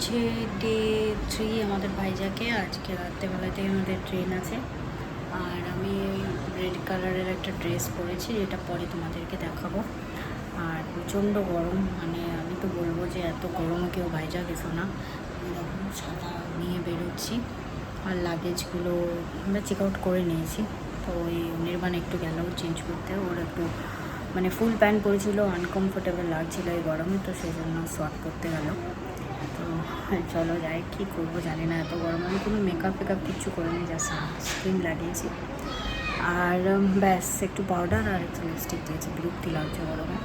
হচ্ছে ডে 3 আমাদের ভাইজাকে। আজকে রাত্রেবেলাতে আমাদের ট্রেন আছে। আর আমি রেড কালারের একটা ড্রেস পরেছি, যেটা পরে তোমাদেরকে দেখাবো। আর প্রচণ্ড গরম, মানে আমি তো বলবো যে এত গরমে কেউ ভাইজা গেছো না। এরকম সাদা নিয়ে বেরোচ্ছি। আর লাগেজগুলো আমরা চেক আউট করে নিয়েছি। তো ওই নির্বাণ একটু গেল চেঞ্জ করতে, ওর একটু মানে ফুল প্যান্ট পরেছিল, আনকমফোর্টেবল লাগছিলো এই গরমে, তো সেই জন্য সোয়াট করতে গেল। তো চলো যাই, কী করবো জানি না, এত গরম। আমি কোনো মেকআপ ফেকআপ কিচ্ছু করিনি, জাস্ট স্ক্রিন লাগিয়েছি আর ব্যাস একটু পাউডার আর একটু লিপস্টিক দিয়েছি। বিরক্তি লাগছে গরমে।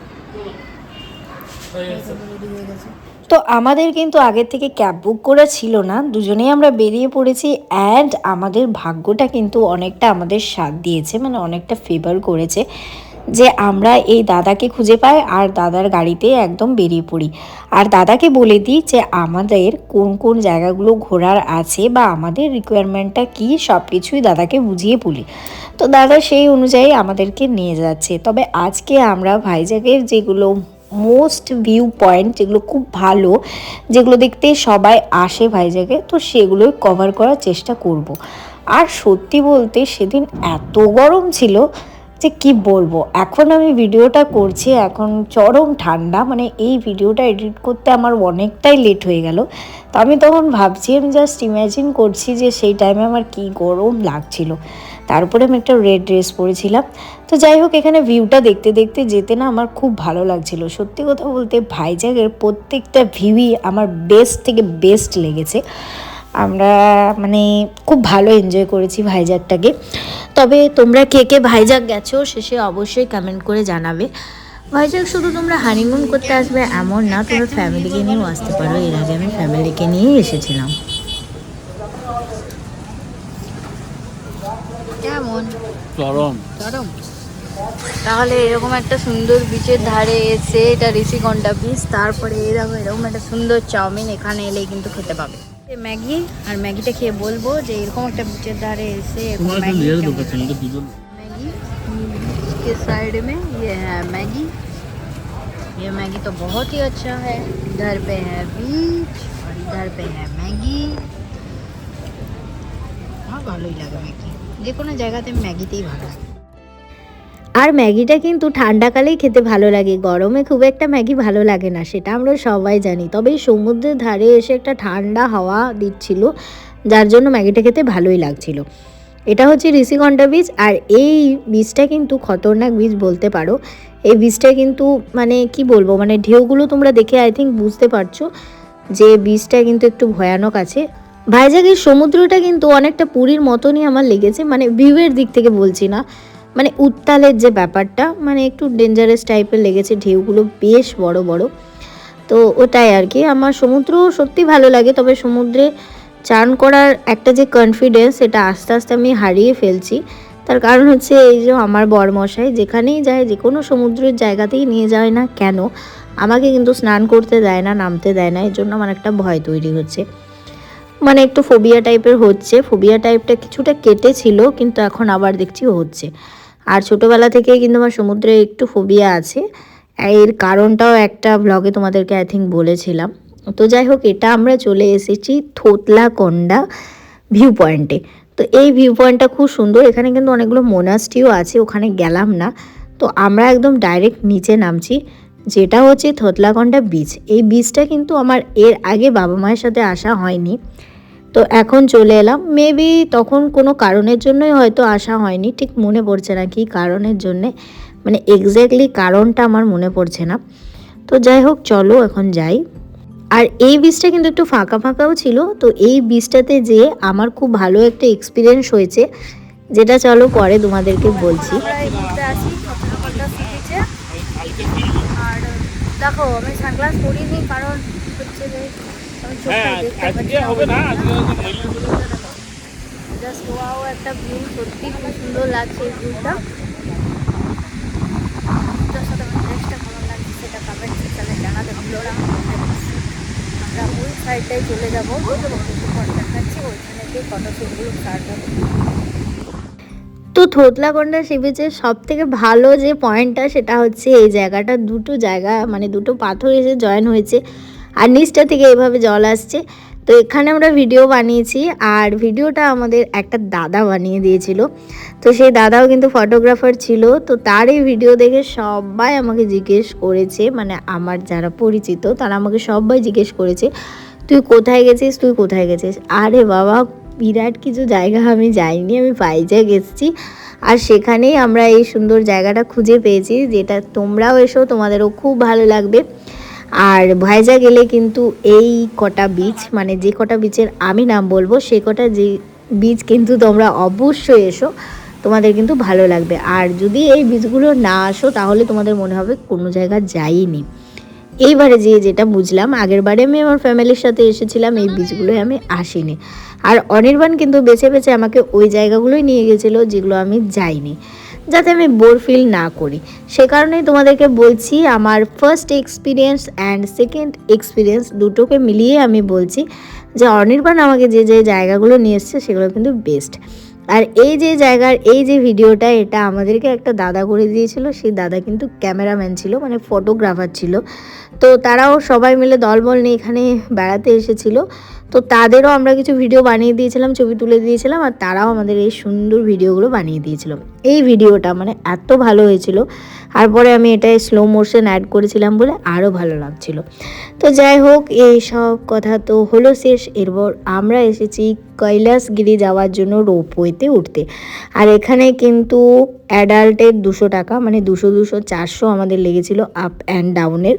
রেডি হয়ে গেছে। তো আমাদের কিন্তু আগের থেকে ক্যাব বুক করা ছিল না, দুজনেই আমরা বেরিয়ে পড়েছি। অ্যান্ড আমাদের ভাগ্যটা কিন্তু অনেকটা আমাদের সাথ দিয়েছে, মানে অনেকটা ফেভার করেছে যে আমরা এই দাদাকে খুঁজে পাই আর দাদার গাড়িতে একদম বেরিয়ে পড়ি। আর দাদাকে বলে দিই যে আমাদের কোন কোন জায়গাগুলো ঘোরার আছে বা আমাদের রিকোয়ারমেন্টটা কী, সব কিছুই দাদাকে বুঝিয়ে বলি। তো দাদা সেই অনুযায়ী আমাদেরকে নিয়ে যাচ্ছে। তবে আজকে আমরা ভাইজ্যাগের যেগুলো মোস্ট ভিউ পয়েন্ট, যেগুলো খুব ভালো, যেগুলো দেখতে সবাই আসে ভাইজ্যাগে, তো সেগুলোই কভার করার চেষ্টা করব। আর সত্যি বলতে সেদিন এত গরম ছিল যে কি বলবো। এখন আমি ভিডিওটা করছি, এখন চরম ঠান্ডা, মানে এই ভিডিওটা এডিট করতে আমার অনেকটাই লেট হয়ে গেল। তো আমি তখন ভাবছি, আমি জাস্ট ইম্যাজিন করছি যে সেই টাইমে আমার কি গরম লাগছিল। তারপরে আমি একটা রেড ড্রেস পরেছিলাম। তো যাই হোক, এখানে ভিউটা দেখতে দেখতে যেতে না আমার খুব ভালো লাগছিল। সত্যি কথা বলতে ভাইজ্যাগের প্রত্যেকটা ভিউই আমার বেস্ট থেকে বেস্ট লেগেছে। আমরা মানে খুব ভালো এনজয় করেছি ভাইজ্যাগটাকে। তবে তোমরা কে কে ভাইজ্যাগ গেছো শেষে অবশ্যই কমেন্ট করে জানাবে। ভাইজ্যাগ শুধু তোমরা হানিমুন করতে আসবে এমন না, তোমরা ফ্যামিলিকে নিয়েও আসতে পারো। এর আগে আমি ফ্যামিলিকে নিয়েই এসেছিলাম। কেমন চরম গরম? তাহলে এরকম একটা সুন্দর বিচের ধারে এসে, এটা ঋষিকণ্ঠা বিচ, তারপরে এরকম এরকম একটা সুন্দর চাউমিন এখানে এলেই কিন্তু খেতে পাবে। ম্যাগি, আর ম্যাগিটা খেয়ে বলবো যে এরকম একটা বিচের ধারে এসে मैगी के साइड में ये है मैगी। ये मैगी तो बहुत ही अच्छा है। इधर पे है बीच और इधर पे है मैगी। আমার ভালোই লাগে ম্যাগি, যে কোনো জায়গাতে ম্যাগিতেই ভালো লাগে। আর ম্যাগিটা কিন্তু ঠান্ডাকালেই খেতে ভালো লাগে, গরমে খুব একটা ম্যাগি ভালো লাগে না, সেটা আমরা সবাই জানি। তবে সমুদ্রের ধারে এসে একটা ঠান্ডা হাওয়া দিচ্ছিল, যার জন্য ম্যাগিটা খেতে ভালোই লাগছিল। এটা হচ্ছে ঋষিকণ্ঠা বীচ। আর এই বীচটা কিন্তু খতরনাক বীচ বলতে পারো। এই বীচটা কিন্তু মানে কি বলবো, মানে ঢেউগুলো তোমরা দেখে আই থিঙ্ক বুঝতে পারছো যে বীচটা কিন্তু একটু ভয়ানক আছে। ভাইজ্যাগের সমুদ্রটা কিন্তু অনেকটা পুরীর মতনই আমার লেগেছে, মানে ভিউয়ের দিক থেকে বলছি না, মানে উত্তালের যে ব্যাপারটা, মানে একটু ডেঞ্জারাস টাইপের লেগেছে, ঢেউগুলো বেশ বড় বড়। তো ওটাই আর কি। আমার সমুদ্র সত্যি ভালো লাগে, তবে সমুদ্রে চান করার একটা যে কনফিডেন্স, এটা আস্তে আস্তে আমি হারিয়ে ফেলছি। তার কারণ হচ্ছে এই যে আমার বরমশাই যেখানেই যায়, যে কোনো সমুদ্রের জায়গাতেই নিয়ে যায় না কেন, আমাকে কিন্তু স্নান করতে দেয় না, নামতে দেয় না। এর জন্য আমার একটা ভয় তৈরি হচ্ছে, মানে একটু ফোবিয়া টাইপের হচ্ছে। ফোবিয়া টাইপটা কিছুটা কেটেছিল, কিন্তু এখন আবার দেখছি হচ্ছে। আর ছোটোবেলা থেকেই কিন্তু আমার সমুদ্রে একটু ফোবিয়া আছে। এর কারণটাও একটা ব্লগে তোমাদেরকে আই থিঙ্ক বলেছিলাম। তো যাই হোক, এটা আমরা চলে এসেছি থোতলাকোন্ডা ভিউ পয়েন্টে। তো এই ভিউ পয়েন্টটা খুব সুন্দর, এখানে কিন্তু অনেকগুলো মোনাস্ট্রিও আছে, ওখানে গেলাম না। তো আমরা একদম ডাইরেক্ট নিচে নামছি, যেটা হচ্ছে থোতলাকোন্ডা বিচ। এই বিচটা কিন্তু আমার এর আগে বাবা মায়ের সাথে আসা হয়নি, তো এখন চলে এলাম। মেবি তখন কোনো কারণের জন্যই হয়তো আসা হয়নি, ঠিক মনে পড়ছে না কী কারণের জন্যে, মানে এক্স্যাক্টলি কারণটা আমার মনে পড়ছে না। তো যাই হোক, চলো এখন যাই। আর এই বীজটা কিন্তু একটু ফাঁকা ফাঁকাও ছিল। তো এই বীজটাতে যেয়ে আমার খুব ভালো একটা এক্সপিরিয়েন্স হয়েছে, যেটা চলো পরে তোমাদেরকে বলছি। আর দেখো, আমি সানগ্লাস পরিনি, কারণ হচ্ছে যে আমি চোখটা দেখতে পাচ্ছি না। জাস্ট ওয়াও, একটা ভিউ, সত্যি খুব সুন্দর লাগছে এই ভিউটা। তার সাথে আমার ড্রেসটা কেমন লাগছে সেটা কমেন্ট সেকশনে জানাতে ভুলো না। আমরা ওই সাইডটাই চলে যাবো, দেখাচ্ছি, ওইখানে গিয়ে ফটোশ্যুটগুলো স্টার্ট হবে। তো থোতলাকোন্ডা সি বিচের সব থেকে ভালো যে পয়েন্টটা, সেটা হচ্ছে এই জায়গাটা, দুটো জায়গা মানে দুটো পাথর এসে জয়েন হয়েছে। আর নিচটা থেকে এভাবে জল আসছে। তো এখানে আমরা ভিডিও বানিয়েছি, আর ভিডিওটা আমাদের একটা দাদা বানিয়ে দিয়েছিল। তো সেই দাদাও কিন্তু ফটোগ্রাফার ছিল। তো তার এই ভিডিও দেখে সবাই আমাকে জিজ্ঞেস করেছে, মানে আমার যারা পরিচিত তারা আমাকে সবাই জিজ্ঞেস করেছে, তুই কোথায় গেছিস, তুই কোথায় গেছিস। আরে বাবা, বিরাট কিছু জায়গা আমি যাইনি, আমি ভাইজ্যাগ এসেছি। আর সেখানেই আমরা এই সুন্দর জায়গাটা খুঁজে পেয়েছি, যেটা তোমরাও এসো, তোমাদেরও খুব ভালো লাগবে। আর ভাইজ্যাগ গেলে কিন্তু এই কটা বিচ, মানে যে কটা বিচের আমি নাম বলবো সেই কটা যে বিচ কিন্তু তোমরা অবশ্যই এসো, তোমাদের কিন্তু ভালো লাগবে। আর যদি এই বিচগুলো না আসো তাহলে তোমাদের মনে হবে কোনো জায়গা যাইনি। এইবারে যেটা বুঝলাম, আগের বারে আমি আমার ফ্যামিলির সাথে এসেছিলাম, এই বিচগুলোয় আমি আসিনি। আর অনির্বাণ কিন্তু বেছে বেছে আমাকে ওই জায়গাগুলোই নিয়ে গেছিলো যেগুলো আমি যাইনি, যাতে আমি বোর ফিল না করি। সে কারণেই তোমাদেরকে বলছি, আমার first experience and second experience দুটোকে মিলিয়ে আমি বলছি যে অনির্বাণ আমাকে যে জায়গাগুলো নিয়ে এসছে সেগুলো কিন্তু বেস্ট। আর এই যে জায়গার এই যে ভিডিওটা, এটা আমাদেরকে একটা দাদা করে দিয়েছিল। সেই দাদা কিন্তু ক্যামেরাম্যান ছিল, মানে ফটোগ্রাফার ছিল। তো তারাও সবাই মিলে দলবল নিয়ে এখানে বেড়াতে এসেছিল। তো তাদেরও আমরা কিছু ভিডিও বানিয়ে দিয়েছিলাম, ছবি তুলে দিয়েছিলাম, আর তারাও আমাদের এই সুন্দর ভিডিওগুলো বানিয়ে দিয়েছিল। এই ভিডিওটা মানে এত ভালো হয়েছিল, আর পরে আমি এটাই স্লো মোশন অ্যাড করেছিলাম বলে আরও ভালো লাগছিল। তো যাই হোক, এই সব কথা তো হলো শেষ। এরপর আমরা এসেছি কৈলাসগিরি যাওয়ার জন্য রোপওয়েতে উঠতে। আর এখানে কিন্তু অ্যাডাল্টের 200 টাকা, মানে 200 400 আমাদের লেগেছিল আপ অ্যান্ড ডাউনের।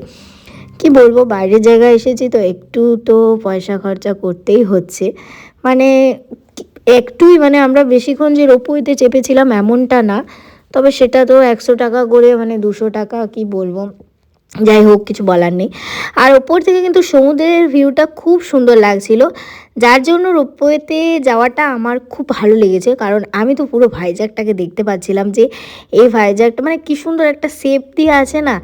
কি বলবো, বাইরের জায়গায় এসেছি তো একটু তো পয়সা খরচা করতেই হচ্ছে। মানে একটুই, মানে আমরা বেশিক্ষণ যে রোপওয়েতে চেপেছিলাম এমনটা না, তবে সেটা তো 100 টাকা করে, মানে 200 টাকা, কি বলবো। যাই হোক, কিছু বলার নেই। আর ওপর থেকে কিন্তু সমুদ্রের ভিউটা খুব সুন্দর লাগছিল, যার জন্য রোপওয়েতে যাওয়াটা আমার খুব ভালো লেগেছে। কারণ আমি তো পুরো ভাইজ্যাগটাকে দেখতে পাচ্ছিলাম, যে এই ভাইজ্যাগটা মানে কি সুন্দর একটা শেপ দিয়ে আছে না,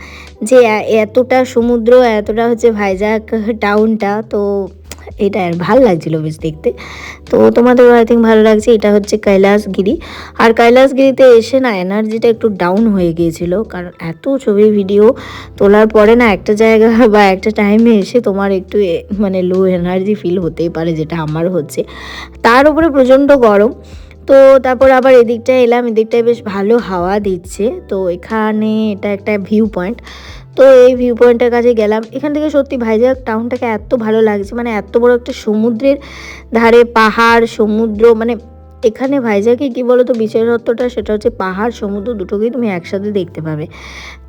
যে এতটা সমুদ্র, এতটা হচ্ছে ভাইজ্যাগ টাউনটা। তো এটা ভালো লাগছিল বেশ দেখতে। তো তোমাদেরও আই থিঙ্ক ভালো লাগছে। এটা হচ্ছে কৈলাসগিরি। আর কৈলাসগিরিতে এসে না এনার্জিটা একটু ডাউন হয়ে গিয়েছিল, কারণ এত ছবি ভিডিও তোলার পরে না একটা জায়গা বা একটা টাইমে এসে তোমার একটু মানে লো এনার্জি ফিল হতেই পারে, যেটা আমার হচ্ছে। তার উপরে প্রচণ্ড গরম। তো তারপর আবার এদিকটায় এলাম, এদিকটায় বেশ ভালো হাওয়া দিচ্ছে। তো এখানে এটা একটা ভিউ পয়েন্ট। তো এই ভিউ পয়েন্টের কাছে গেলাম। এখান থেকে সত্যি ভাইজ্যাগ টাউনটাকে এত ভালো লাগছে, মানে এত বড় একটা সমুদ্রের ধারে, পাহাড় সমুদ্র, মানে এখানে ভাইজ্যাগে কী বলো তো বিশেষত্বটা, সেটা হচ্ছে পাহাড় সমুদ্র দুটোকেই তুমি একসাথে দেখতে পাবে।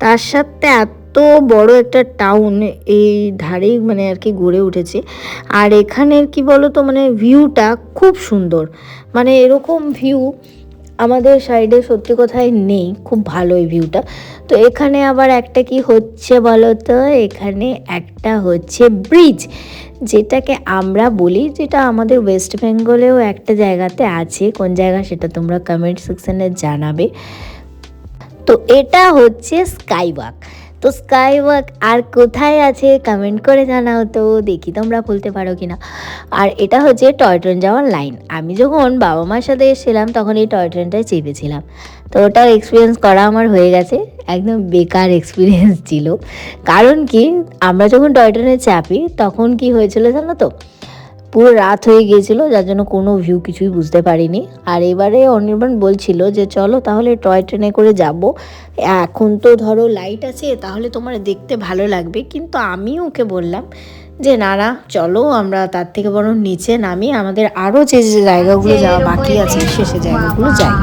তার সাথে এত বড় একটা টাউন এই ধারেই মানে আর কি গড়ে উঠেছে। আর এখানের কি বলো তো, মানে ভিউটা খুব সুন্দর, মানে এরকম ভিউ আমাদের সাইডে সত্যি কথায় নেই। খুব ভালো এই ভিউটা। তো এখানে আবার একটা কি হচ্ছে বলো তো, এখানে একটা হচ্ছে ব্রিজ, যেটাকে আমরা বলি, যেটা আমাদের ওয়েস্ট বেঙ্গলেও একটা জায়গাতে আছে। কোন জায়গা সেটা তোমরা কমেন্ট সেকশনে জানাবে। তো এটা হচ্ছে স্কাইওয়াক। তো স্কাইওয়াক আর কোথায় আছে কমেন্ট করে জানাও তো, দেখি তোমরা বলতে পারো কি না। আর এটা হচ্ছে টয় ট্রেন যাওয়ার লাইন। আমি যখন বাবা মার সাথে এসেছিলাম তখন এই টয় ট্রেনটায় চেপেছিলাম। তো ওটার এক্সপিরিয়েন্স করা আমার হয়ে গেছে, একদম বেকার এক্সপিরিয়েন্স ছিল। কারণ কি, আমরা যখন টয় ট্রেনে চাপি তখন কি হয়েছিল জানো তো, পুরো রাত হয়ে গিয়েছিলো, যার জন্য কোনো ভিউ কিছুই বুঝতে পারিনি। আর এবারে অনির্বাণ বলছিল যে চলো তাহলে টয় ট্রেনে করে যাব, এখন তো ধরো লাইট আছে, তাহলে তোমার দেখতে ভালো লাগবে। কিন্তু আমি ওকে বললাম যে না না, চলো আমরা তার থেকে বরং নিচে নামি, আমাদের আরও যে যে জায়গাগুলো যাওয়া বাকি আছে সে জায়গাগুলো যাই।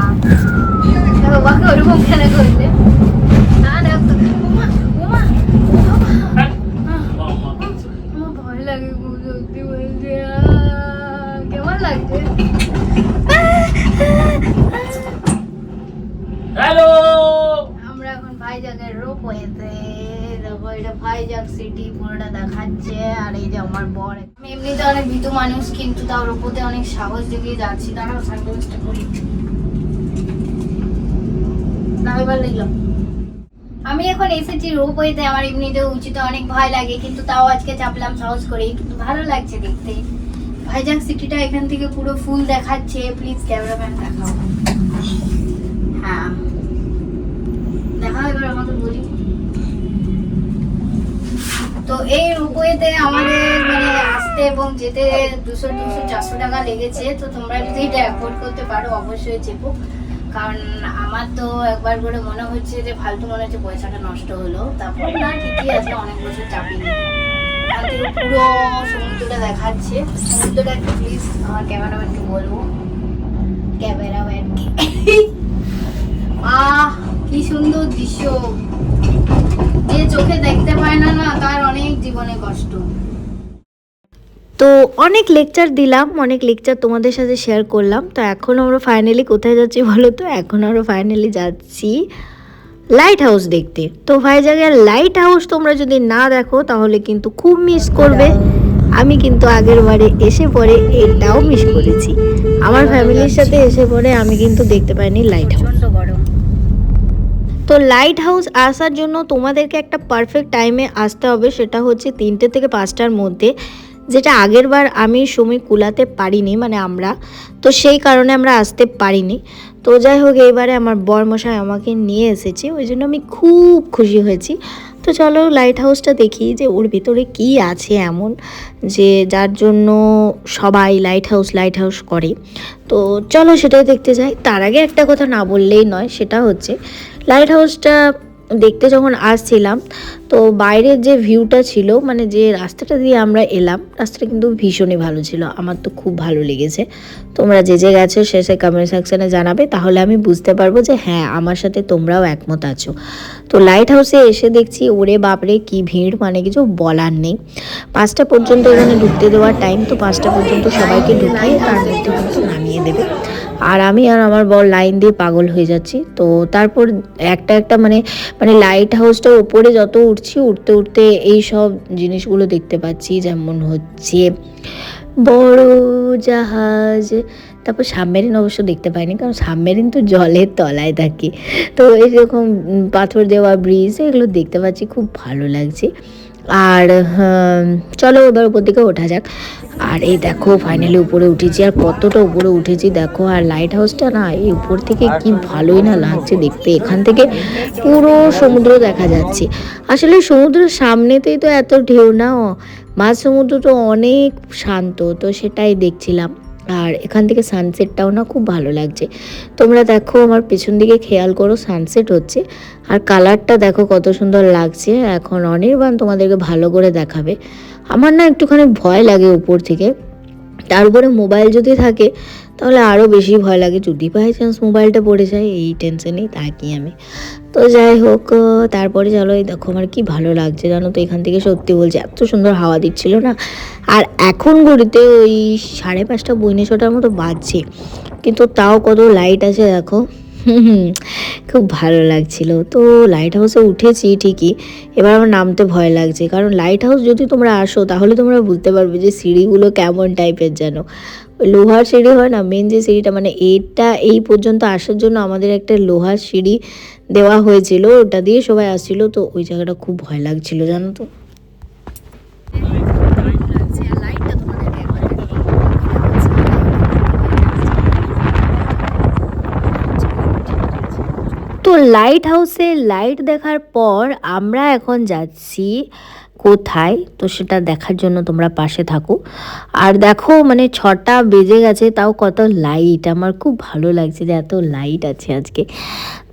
হ্যালো, আমরা এখন ভাইজ্যাগের রোপওয়েতে। দেখো এটা ভাইজ্যাগ সিটি পুরোটা দেখাচ্ছে। আর এই যে আমার বর, আমি এমনিতে অনেক ভীতু মানুষ, কিন্তু তাও রোপওয়েতে অনেক সাহস দেখিয়ে যাচ্ছি। দাঁড়াও সানগ্লাসটা করি, দাঁড়াও এবার লিখলাম। আমি এখন এসেছি রোপওয়েতে। আমার এমনিতে উঁচুতে অনেক ভয় লাগে, কিন্তু তাও আজকে চাপলাম সাহস করে, কিন্তু ভালো লাগছে দেখতে। ভাইজ্যাগ সিটিটা এখান থেকে পুরো ফুল দেখাচ্ছে। প্লিজ ক্যামেরাম্যান দেখাও। হ্যাঁ দেখাও এবার আমাকে, বলি তো এই রোপওয়েতে আমাদের মানে আসতে এবং যেতে 200-400 টাকা লেগেছে। তো তোমরা যদি এটা অ্যাফোর্ড করতে পারো অবশ্যই চেপো, কারণ আমার তো একবার করে মনে হচ্ছে যে ফালতু মনে হচ্ছে পয়সাটা নষ্ট হলো। তারপর না, ঠিকই আছে, অনেক বছর চাপিনি। এখান থেকে পুরো সমুদ্রটা দেখাচ্ছে। সমুদ্রটা একটু প্লিজ আমার ক্যামেরাম্যানকে বলবো, ক্যামেরাম্যানকে কি সুন্দর দৃশ্য, যে চোখে দেখতে পায় না না তার অনেক জীবনে কষ্ট। তো অনেক লেকচার দিলাম, অনেক লেকচার তোমাদের সাথে শেয়ার করলাম। তো এখন আমরা ফাইনালি কোথায় যাচ্ছি বলো তো? এখন আমরা ফাইনালি যাচ্ছি লাইট হাউস দেখতে। তো ভাইজাগের লাইট হাউস তোমরা যদি না দেখো তাহলে কিন্তু খুব মিস করবে। আমি কিন্তু আগের বারে এসে পরে এটাও মিস করেছি। আমার ফ্যামিলির সাথে এসে পরে আমি কিন্তু দেখতে পাইনি লাইট হাউস। তো লাইট হাউস আসার জন্য তোমাদেরকে একটা পারফেক্ট টাইমে আসতে হবে, সেটা হচ্ছে 3টে থেকে 5টার মধ্যে, যেটা আগের বার আমি সময় কুলাতে পারিনি, মানে আমরা তো সেই কারণে আমরা আসতে পারিনি। তো যাই হোক, এইবারে আমার বরমশাই আমাকে নিয়ে এসেছে, ওই জন্য আমি খুব খুশি হয়েছি। তো চলো লাইট হাউসটা দেখি যে ওর ভিতরে কি আছে এমন যে যার জন্য সবাই লাইট হাউস করে। তো চলো সেটাই দেখতে যাই। তার আগে একটা কথা না বললেই নয়, সেটা হচ্ছে লাইট হাউসটা দেখতে যখন আসছিলাম তো বাইরের যে ভিউটা ছিল, মানে যে রাস্তাটা দিয়ে আমরা এলাম, রাস্তাটা কিন্তু ভীষণই ভালো ছিল। আমার তো খুব ভালো লেগেছে। তোমরা যে যে গেছো সে কমেন্ট সেকশানে জানাবে, তাহলে আমি বুঝতে পারবো যে হ্যাঁ আমার সাথে তোমরাও একমত আছো। তো লাইট হাউসে এসে দেখছি ওরে বাপরে কি ভিড়, মানে কিছু বলার নেই। 5টা পর্যন্ত এখানে ঢুকতে দেওয়ার টাইম, তো 5টা পর্যন্ত সবাইকে ঢুকিয়ে তার মধ্যে কিন্তু নামিয়ে দেবে। আর আমি আর আমার বর লাইন দিয়ে পাগল হয়ে যাচ্ছি। তো তারপর একটা মানে লাইট হাউসটার ওপরে যত উঠতে উঠতে এই সব জিনিসগুলো দেখতে পাচ্ছি, যেমন হচ্ছে বড় জাহাজ, তারপর সাবমেরিন অবশ্য দেখতে পাইনি, কারণ সাবমেরিন তো জলের তলায় থাকে। তো এরকম পাথর দেওয়া ব্রিজ, এগুলো দেখতে পাচ্ছি, খুব ভালো লাগছে। আর চলো এবার উপর দিকে ওঠা যাক। আর এই দেখো ফাইনালি উপরে উঠেছি, আর কতটা উপরে উঠেছি দেখো। আর লাইট হাউসটা না এই উপর থেকে কি ভালোই না লাগছে দেখতে। এখান থেকে পুরো সমুদ্র দেখা যাচ্ছে। আসলে সমুদ্রের সামনেতেই তো এত ঢেউ না, মাঝ সমুদ্র তো অনেক শান্ত, তো সেটাই দেখছিলাম। আর এখান থেকে সানসেটটাও না খুব ভালো লাগছে। তোমরা দেখো আমার পেছন দিকে খেয়াল করো, সানসেট হচ্ছে আর কালারটা দেখো কত সুন্দর লাগছে। এখন অনির্বাণ তোমাদেরকে ভালো করে দেখাবে। আমার না একটুখানি ভয় লাগে উপর থেকে, তার উপরে মোবাইল যদি থাকে তাহলে আরও বেশি ভয় লাগে, যদি বাই চান্স মোবাইলটা পড়ে যায়, এই টেনশনেই থাকি আমি। তো যাই হোক, তারপরে চলো এই দেখো আমার কি ভালো লাগছে জানো তো। এখান থেকে সত্যি বলছি এত সুন্দর হাওয়া দিচ্ছিল না। আর এখন ঘড়িতে ওই 5:30 পৌনে 6টার মতো বাজছে, কিন্তু তাও কত লাইট আছে দেখো। খুব ভালো লাগছিল। তো লাইট হাউসে উঠেছি ঠিকই, এবার আমার নামতে ভয় লাগছে, কারণ লাইট হাউস যদি তোমরা আসো তাহলে তোমরা বুঝতে পারবে যে সিঁড়িগুলো কেমন টাইপের যেন। ওই লোহার সিঁড়ি হয় না, মেন যে সিঁড়িটা, মানে এই পর্যন্ত আসার জন্য আমাদের একটা লোহার সিঁড়ি দেওয়া হয়েছিল, ওটা দিয়ে সবাই আসছিল। তো ওই জায়গাটা খুব ভয় লাগছিল জানো তো। তো লাইট হাউসে লাইট দেখার পর আমরা এখন যাচ্ছি কোথায়, তো সেটা দেখার জন্য তোমরা পাশে থাকো। আর দেখো মানে 6টা বেজে গেছে, তাও কত লাইট, আমার খুব ভালো লাগছে যে এত লাইট আছে আজকে।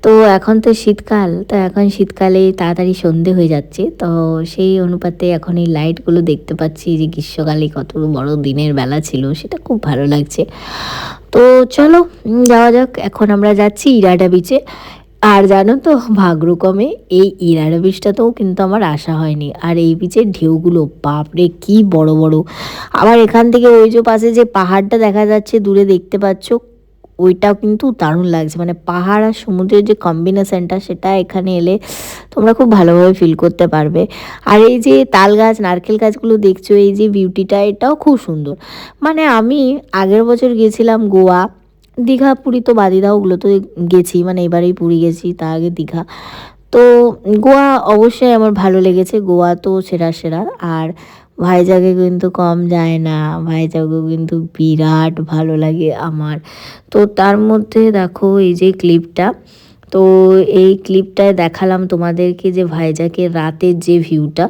তো এখন তো শীতকাল, তো এখন শীতকালে তাড়াতাড়ি সন্ধে হয়ে যাচ্ছে, তো সেই অনুপাতে এখন এই লাইটগুলো দেখতে পাচ্ছি যে গ্রীষ্মকালে কত বড় দিনের বেলা ছিল, সেটা খুব ভালো লাগছে। তো চলো যাওয়া যাক। এখন আমরা যাচ্ছি ইরাডা বিচে। আর জানো তো ভাগ্যক্রমে এই ইরাডা বিচটাতেও কিন্তু আমার আসা হয়নি। আর এই বিচের ঢেউগুলো বাপরে কি বড় বড়। আবার এখান থেকে ওই যে পাশে যে পাহাড়টা দেখা যাচ্ছে দূরে দেখতে পাচ্ছ, ওইটাও কিন্তু দারুণ লাগছে। মানে পাহাড় আর সমুদ্রের যে কম্বিনেশনটা, সেটা এখানে এলে তোমরা খুব ভালোভাবে ফিল করতে পারবে। আর এই যে তাল গাছ নারকেল গাছগুলো দেখছো, এই যে বিউটিটা, এটাও খুব সুন্দর। মানে আমি আগের বছর গিয়েছিলাম গোয়া, দীঘা পুরী তো বাদই দাও, ওগুলো তো গেছি, মানে এবারেই পুরী গেছি, তার আগে দীঘা। তো গোয়া অবশ্যই আমার ভালো লেগেছে, গোয়া তো সেরা সেরা। আর ভাইজাগে কিন্তু কম যায় না, ভাইজাগও কিন্তু বিরাট ভালো লাগে আমার। তো তার মধ্যে দেখো এই যে ক্লিপটা, তো এই ক্লিপটায় দেখালাম তোমাদেরকে যে ভাইজাকের রাতের যে ভিউটা।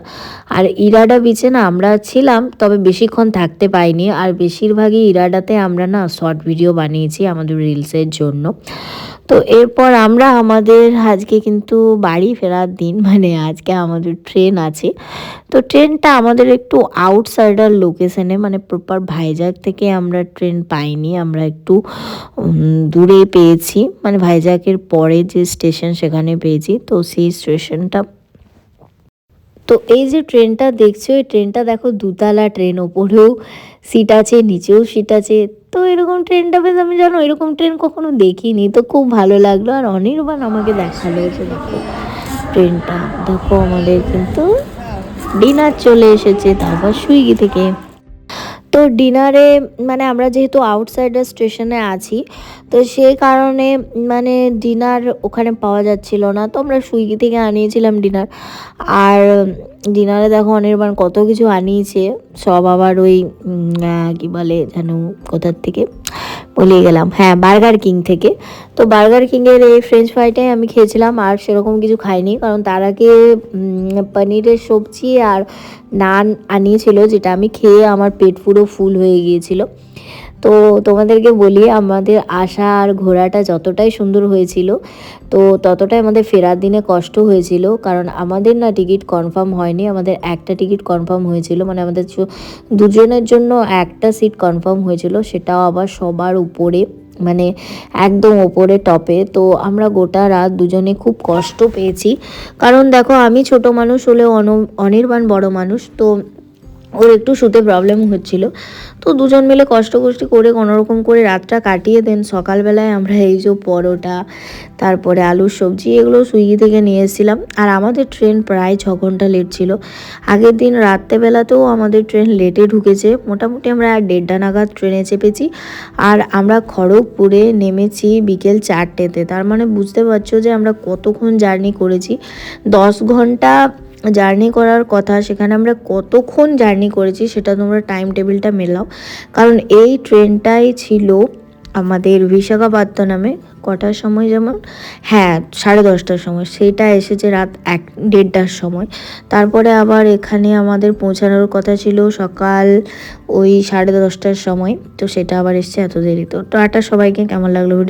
আর ইরাডা বিচে না আমরা ছিলাম, তবে বেশিক্ষণ থাকতে পাইনি। আর বেশিরভাগই ইরাডাতে আমরা না শর্ট ভিডিও বানিয়েছি আমাদের রিলসের জন্য। তো এরপর আমরা আমাদের আজকে কিন্তু বাড়ি ফেরার দিন, মানে আজকে আমাদের ট্রেন আছে। তো ট্রেনটা আমাদের একটু আউটসাইডার লোকেশনে, মানে প্রপার ভাইজাগ থেকে আমরা ট্রেন পাইনি, আমরা একটু দূরে পেয়েছি, মানে ভাইজাগের পরে যে স্টেশন সেখানে পেয়েছি। তো সেই স্টেশনটা, তো এই যে ট্রেনটা দেখছো, এই ট্রেনটা দেখো দুতলা ট্রেন, ওপরেও সিট আছে নিচেও সিট আছে। তো এরকম ট্রেনটা বেশ, আমি জানো এরকম ট্রেন কখনো দেখিনি, তো খুব ভালো লাগলো। আর অনির্বাণ আমাকে দেখালো যে দেখো ট্রেনটা, দেখো আমাদের কিন্তু ডিনার চলে এসেছে, তারপর সুইগি থেকে। তো ডিনারে মানে আমরা যেহেতু আউটসাইডার স্টেশনে আছি, তো সেই কারণে মানে ডিনার ওখানে পাওয়া যাচ্ছিল না, তো আমরা সুইগি থেকে আনিয়েছিলাম ডিনার। আর ডিনারে দেখো অনির্বাণ কত কিছু আনিয়েছে, সব আবার ওই কী বলে যেন কোথার থেকে ভুলে গেলাম, হ্যাঁ বার্গার কিং থেকে। তো বার্গার কিংয়ের এই ফ্রেঞ্চ ফ্রাইটাই আমি খেয়েছিলাম, আর সেরকম কিছু খাইনি, কারণ তার আগে পনিরের সবজি আর নান আনিয়েছিল, যেটা আমি খেয়ে আমার পেট পুরো ফুল হয়ে গিয়েছিল। তো তোমাদেরকে বলি, আমাদের আসা আর ঘোরাটা যতটাই সুন্দর হয়েছিল, তো ততটাই আমাদের ফেরার দিনে কষ্ট হয়েছিল, কারণ আমাদের না টিকিট কনফার্ম হয়নি, আমাদের একটা টিকিট কনফার্ম হয়েছিল, মানে আমাদের দুজনের জন্য একটা সিট কনফার্ম হয়েছিল, সেটাও আবার সবার উপরে, মানে একদম ওপরে টপে। তো আমরা গোটা রাত দুজনে খুব কষ্ট পেয়েছি, কারণ দেখো আমি ছোট মানুষ হলেও অনির্বাণ বড় মানুষ, তো ওর একটু শুতে প্রবলেম হচ্ছিল। তো দুজন মিলে কষ্ট করে কোনোরকম করে রাতটা কাটিয়ে দেন। সকালবেলায় আমরা এই যে পরোটা, তারপরে আলুর সবজি, এগুলো সুইগি থেকে নিয়ে এসেছিলাম। আর আমাদের ট্রেন প্রায় 6 ঘন্টা লেট ছিল। আগের দিন রাত্রেবেলাতেও আমাদের ট্রেন লেটে ঢুকেছে, মোটামুটি আমরা 1:30 নাগাদ ট্রেনে চেপেছি, আর আমরা খড়গপুরে নেমেছি বিকেল 4টেতে। তার মানে বুঝতে পারছো যে আমরা কতক্ষণ জার্নি করেছি। 10 ঘন্টা জার্নি করার কথা, সেখানে আমরা কতক্ষণ জার্নি করেছি সেটা তোমরা টাইম টেবিলটা মেলাও। কারণ এই ট্রেনটাই ছিল আমাদের বিশাখাপত্তনমে কটার সময়, যেমন হ্যাঁ 10:30টার সময়, সেটা এসেছে রাত 1-1:30টার সময়। তারপরে আবার এখানে আমাদের পৌঁছানোর কথা ছিল সকাল ওই 10:30টার সময়, তো সেটা আবার এসছে এত দেরি। তো টাটা সবাইকে, কেমন লাগলো ভিডিও?